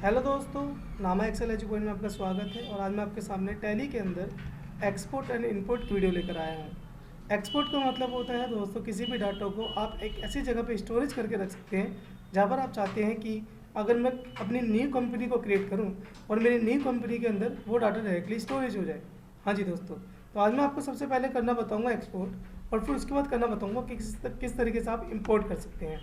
Hello दोस्तों, नामा Excel edu point में आपका स्वागत है। और आज मैं आपके सामने टैली के अंदर एक्सपोर्ट एंड इंपोर्ट की वीडियो लेकर आया हूँ। एक्सपोर्ट का मतलब होता है दोस्तों, किसी भी डाटा को आप एक ऐसी जगह पे स्टोरेज करके रख सकते हैं जहाँ पर आप चाहते हैं कि अगर मैं अपनी न्यू कंपनी को क्रिएट करूँ और मेरी न्यू कंपनी के अंदर वो डाटा डायरेक्टली स्टोरेज हो जाए। हाँ जी दोस्तों, तो आज मैं आपको सबसे पहले करना बताऊँगा एक्सपोर्ट, और फिर उसके बाद करना बताऊँगा कि किस तरीके से आप इम्पोर्ट कर सकते हैं।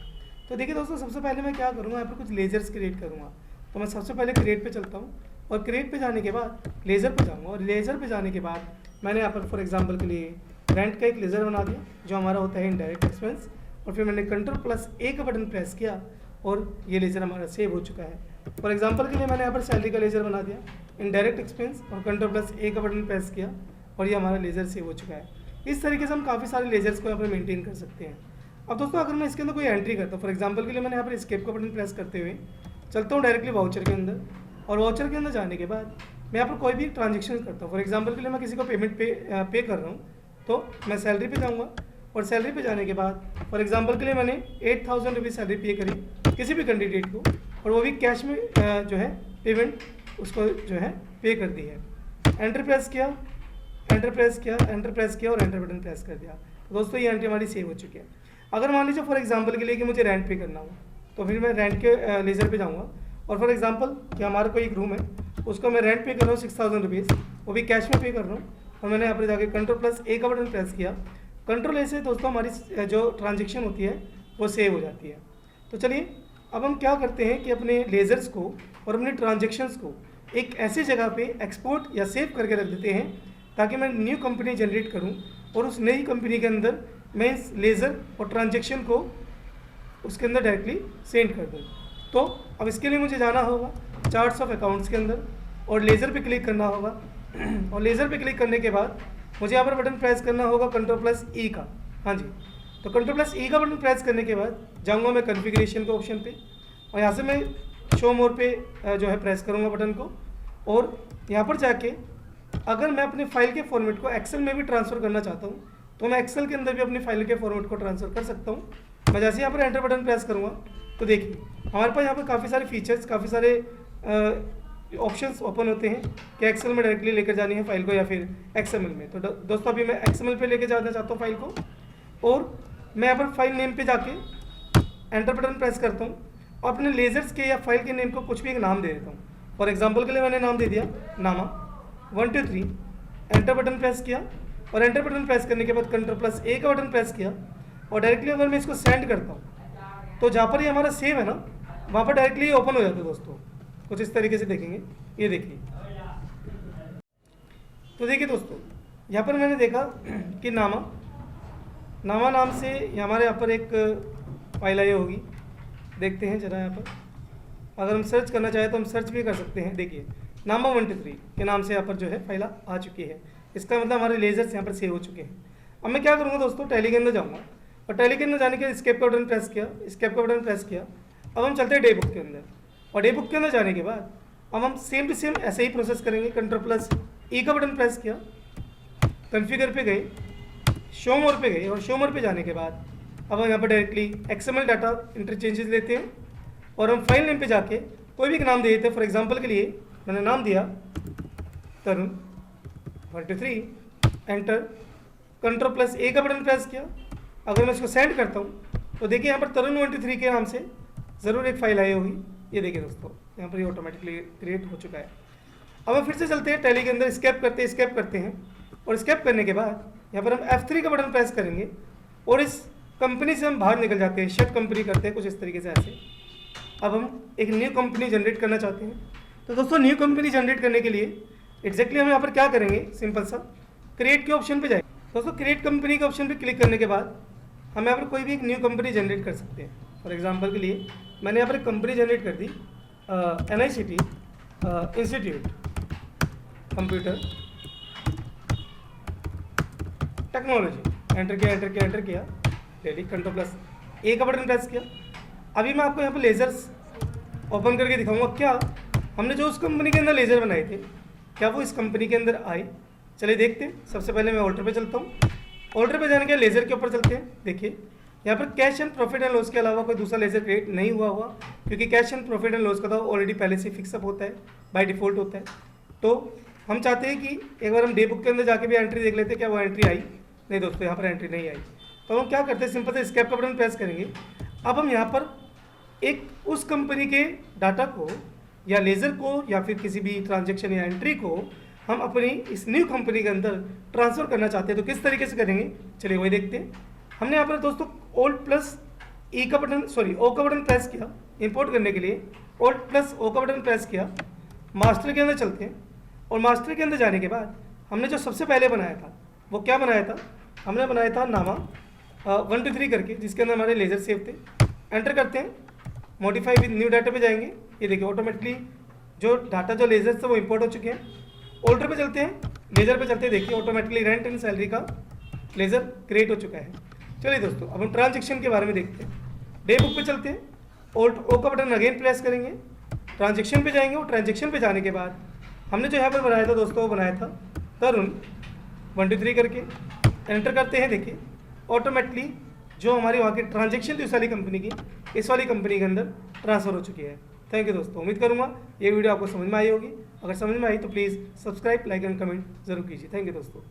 तो देखिए दोस्तों, सबसे पहले मैं क्या करूँगा, यहाँ पर कुछ लेजर्स क्रिएट करूँगा। तो मैं सबसे पहले क्रिएट पे चलता हूँ और क्रिएट पे जाने के बाद लेज़र पे जाऊँगा। और लेज़र पे जाने के बाद मैंने यहाँ पर फॉर एग्जांपल के लिए रेंट का एक लेज़र बना दिया जो हमारा होता है इनडायरेक्ट एक्सपेंस। और फिर मैंने Ctrl+A का बटन प्रेस किया और ये लेज़र हमारा सेव हो चुका है। फॉर एग्जांपल के लिए मैंने यहाँ पर सैलरी का लेज़र बना दिया इनडायरेक्ट एक्सपेंस और Ctrl+A का बटन प्रेस किया और ये हमारा लेज़र सेव हो चुका है। इस तरीके से हम काफ़ी सारे लेज़र्स को यहाँ पर मेनटेन कर सकते हैं। अब दोस्तों, अगर मैं इसके अंदर कोई एंट्री करता हूँ, फॉर एग्जाम्पल के लिए मैंने यहाँ पर एस्केप का बटन प्रेस करते हुए चलता हूँ डायरेक्टली वाउचर के अंदर। और वाउचर के अंदर जाने के बाद मैं यहाँ पर कोई भी ट्रांजेक्शन करता हूँ। फॉर एग्जांपल के लिए मैं किसी को पेमेंट पे कर रहा हूँ, तो मैं सैलरी पे जाऊँगा। और सैलरी पे जाने के बाद फॉर एग्जांपल के लिए मैंने 8,000 रुपीज़ सैलरी पे करी किसी भी कैंडिडेट को, और वो भी कैश में जो है पेमेंट उसको जो है पे कर दी है। एंटर प्रेस किया, एंटर प्रेस किया, एंटर प्रेस किया और एंटर बटन प्रेस कर दिया। तो दोस्तों, ये एंट्री हमारी सेव हो चुकी है। अगर मान लीजिए फॉर एग्जांपल के लिए कि मुझे रेंट पे करना हो, तो फिर मैं रेंट के लेज़र पे जाऊँगा। और फॉर एग्जांपल कि हमारा कोई एक रूम है, उसको मैं रेंट पे कर रहा हूँ 6,000 रुपीज़, वो भी कैश में पे कर रहा हूँ। और मैंने यहाँ पर जाके Ctrl+A का बटन प्रेस किया। Ctrl+A से दोस्तों हमारी जो ट्रांजेक्शन होती है वो सेव हो जाती है। तो चलिए, अब हम क्या करते हैं कि अपने लेज़र्स को और अपने ट्रांजेक्शन्स को एक ऐसी जगह पे एक्सपोर्ट या सेव करके रख देते हैं ताकि मैं न्यू कंपनी जनरेट करूँ और उस नई कंपनी के अंदर मैं इस लेज़र और ट्रांजेक्शन को उसके अंदर डायरेक्टली सेंड कर दूँ। तो अब इसके लिए मुझे जाना होगा चार्ट्स ऑफ अकाउंट्स के अंदर और लेज़र पे क्लिक करना होगा। और लेज़र पे क्लिक करने के बाद मुझे यहाँ पर बटन प्रेस करना होगा Ctrl+E का। हाँ जी, तो Ctrl+E का बटन प्रेस करने के बाद जाऊँगा मैं कॉन्फ़िगरेशन के ऑप्शन पे, और यहाँ से मैं शो मोर पे जो है प्रेस करूँगा बटन को। और यहाँ पर जाके अगर मैं अपने फाइल के फॉर्मेट को एक्सेल में भी ट्रांसफ़र करना चाहता हूँ, तो मैं एक्सेल के अंदर भी अपनी फाइल के फॉर्मेट को ट्रांसफ़र कर सकता हूँ। मैं जैसे यहाँ पर एंटर बटन प्रेस करूँगा तो देखिए हमारे पास यहाँ पर काफ़ी सारे फीचर्स, काफ़ी सारे ऑप्शंस ओपन होते हैं कि एक्सेल में डायरेक्टली लेकर जानी है फाइल को या फिर एक्सएमएल में। तो दोस्तों, अभी मैं एक्सएमएल पे लेकर जाना चाहता हूँ फाइल को, और मैं यहाँ पर फाइल नेम पे जाके एंटर बटन प्रेस करता हूँ और अपने लेज़र्स के या फाइल के नेम को कुछ भी एक नाम दे देता हूँ। फॉर एग्जाम्पल के लिए मैंने नाम दे दिया नामा 1 2 3। एंटर बटन प्रेस किया, और एंटर बटन प्रेस करने के बाद Ctrl+A का बटन प्रेस किया। और डायरेक्टली अगर मैं इसको सेंड करता हूँ तो जहाँ पर ये हमारा सेव है ना, वहाँ पर डायरेक्टली ओपन हो जाता है दोस्तों। कुछ इस तरीके से देखेंगे, ये देखिए। तो देखिए दोस्तों, यहाँ पर मैंने देखा कि नामा नाम से हमारे यहाँ पर एक फाइल आई होगी। देखते हैं जरा, यहाँ पर अगर हम सर्च करना चाहें तो हम सर्च भी कर सकते हैं। देखिए, नामा 1 2 3 के नाम से यहाँ पर जो है फाइल आ चुकी है। इसका मतलब हमारे लेज़र्स यहाँ पर सेव हो चुके हैं। अब मैं क्या करूँगा दोस्तों, टैली के अंदर जाऊँगा और टैली के अंदर जाने के एस्केप का बटन प्रेस किया, एस्केप का बटन प्रेस किया। अब हम चलते हैं डे बुक के अंदर, और डे बुक के अंदर जाने के बाद अब हम सेम टू सेम ऐसे ही प्रोसेस करेंगे। Ctrl+E का बटन प्रेस किया, कॉन्फ़िगर पे गए, शो मोर पे गए, और शो मोर पे जाने के बाद अब हम यहाँ पर डायरेक्टली XML डाटा इंटरचेंजेस लेते हैं और हम फाइल नेम पे जाके कोई भी एक नाम दे देते हैं। फॉर एग्जांपल के लिए मैंने नाम दिया तरुण 1 2 3। एंटर, Ctrl+A का बटन प्रेस किया। अगर मैं इसको सेंड करता हूँ तो देखिए यहाँ पर तरुण 1 2 3 के नाम से ज़रूर एक फाइल आई होगी। ये देखिए दोस्तों, यहाँ पर ये ऑटोमेटिकली क्रिएट हो चुका है। अब हम फिर से चलते हैं टैली के अंदर, स्केप करते हैं, और स्केप करने के बाद यहाँ पर हम F3 का बटन प्रेस करेंगे और इस कंपनी से हम बाहर निकल जाते हैं, शट कंपनी करते हैं कुछ इस तरीके से ऐसे। अब हम एक न्यू कंपनी जनरेट करना चाहते हैं। तो दोस्तों, न्यू कंपनी जनरेट करने के लिए एग्जैक्टली हम यहाँ पर क्या करेंगे, सिंपल सा क्रिएट के ऑप्शन पे जाएंगे। दोस्तों, क्रिएट कंपनी के ऑप्शन पे क्लिक करने के बाद हम यहाँ पर कोई भी एक न्यू कंपनी जनरेट कर सकते हैं। फॉर एग्जांपल के लिए मैंने यहाँ पर एक कंपनी जनरेट कर दी, NICT institute computer technology. Enter किया, डेली Ctrl+A का बटन प्रेस किया। अभी मैं आपको यहाँ पर लेज़र्स ओपन करके दिखाऊंगा क्या हमने जो उस कंपनी के अंदर लेज़र बनाए थे, क्या वो इस कंपनी के अंदर आए। चलिए देखते हैं। सबसे पहले मैं ऑल्टर पे चलता हूँ। ऑल्टर पे जाने के लेज़र के ऊपर चलते हैं। देखिए, यहाँ पर cash and profit and loss के अलावा कोई दूसरा लेजर क्रिएट नहीं हुआ क्योंकि cash and profit and loss का तो ऑलरेडी पहले से फिक्सअप होता है, बाय डिफ़ॉल्ट होता है। तो हम चाहते हैं कि एक बार हम डे बुक के अंदर जाके भी एंट्री देख लेते हैं, क्या वो एंट्री आई? नहीं दोस्तों, यहाँ पर एंट्री नहीं आई। तो हम क्या करते हैं, सिंपल से एस्केप का बटन प्रेस करेंगे। अब हम यहाँ पर एक उस कंपनी के डाटा को या लेज़र को या फिर किसी भी ट्रांजेक्शन या एंट्री को हम अपनी इस न्यू कंपनी के अंदर ट्रांसफ़र करना चाहते हैं। तो किस तरीके से करेंगे, चलिए वही देखते हैं। हमने यहाँ पर दोस्तों ओ का बटन प्रेस किया इंपोर्ट करने के लिए, ओ का बटन प्रेस किया, मास्टर के अंदर चलते हैं और मास्टर के अंदर जाने के बाद हमने जो सबसे पहले बनाया था वो क्या बनाया था, हमने बनाया था नामा 1 2 3 करके, जिसके अंदर हमारे लेज़र सेव थे। एंटर करते हैं, मॉडिफाई विद न्यू डाटा पे जाएंगे। ये देखिए ऑटोमेटिकली जो डाटा जो लेज़र थे वो इंपोर्ट हो चुके हैं। ऑल्टर पे चलते हैं, लेज़र पे चलते हैं, देखिए ऑटोमेटिकली रेंट एंड सैलरी का लेज़र क्रिएट हो चुका है। चलिए दोस्तों, अब हम ट्रांजेक्शन के बारे में देखते हैं। डे बुक पे चलते हैं, ओ का बटन अगेन प्रेस करेंगे, ट्रांजेक्शन पे जाएंगे और ट्रांजेक्शन पे जाने के बाद हमने जो यहाँ पर बनाया था दोस्तों, वो बनाया था तरुण 1 2 3 करके। एंटर करते हैं, देखिए ऑटोमेटिकली जो हमारी वहाँ की ट्रांजेक्शन थी उस वाली कंपनी की इस वाली कंपनी के अंदर ट्रांसफ़र हो चुकी है। थैंक यू दोस्तों, उम्मीद करूँगा ये वीडियो आपको समझ में आई होगी। अगर समझ में आई तो please subscribe, like and comment जरूर कीजिए। थैंक यू दोस्तों।